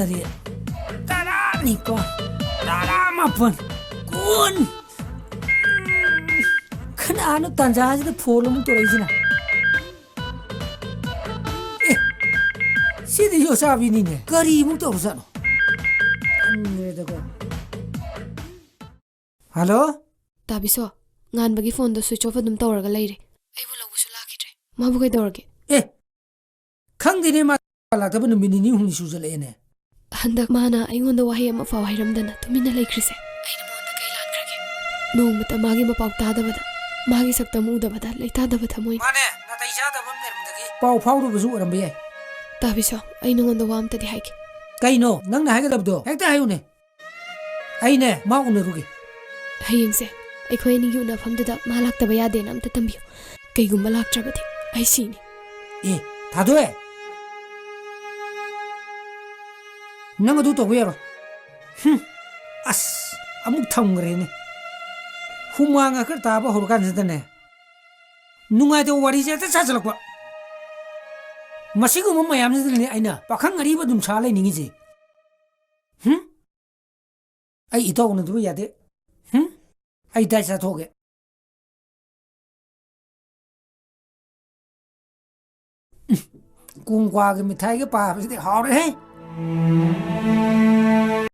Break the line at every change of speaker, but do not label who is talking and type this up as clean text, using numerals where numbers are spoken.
तरी तारा निको तारा मापन कौन खनानो तंजाज द फोल मु तो रहिजना ए सिदि यो साबिनी ने करी मु तो रसनो अंग्रे दको hello
ताबिसो nganbagi phone da switch off adum tawraga leire aibu lawbusu lakidre mabu kai dorge
ए खंगदिने मा लाक्तब नुमिनि नि हुनि सुजलेने
handak mana aingonda wahi ama faw hairamdana tumina leikrise aina monda kai lankrage nongmata magi ma pau tadabada magi sakta mudabada leitadabada moi
माने नतै जादबम नेरमदगी पाउ फाउदु बजु अरमबे याय
ताबिसो aina ngonda wamta di haike
कइनो नंगना हागदबदो हेक्ता हायुने आइने मा उनरुगे
hayengse aikhoi ni yuna famduda ma laktaba yade na amta tambiyo kaigumba laktrabadi ai sini
ए थादोए नंग दु तो वेरो अस अमुक थंगरेने हुमांगा कर ताबा होरकान जदने नुंगाय तो वारी जेते चाचलकवा मसिगु मयाम जदने आइना पाखंग अरिबा दुम सा लेनिंगी जे आई इतो न दु यादे आई दाइ साथोगे कुंगवा के मिठाई के पास हाव रे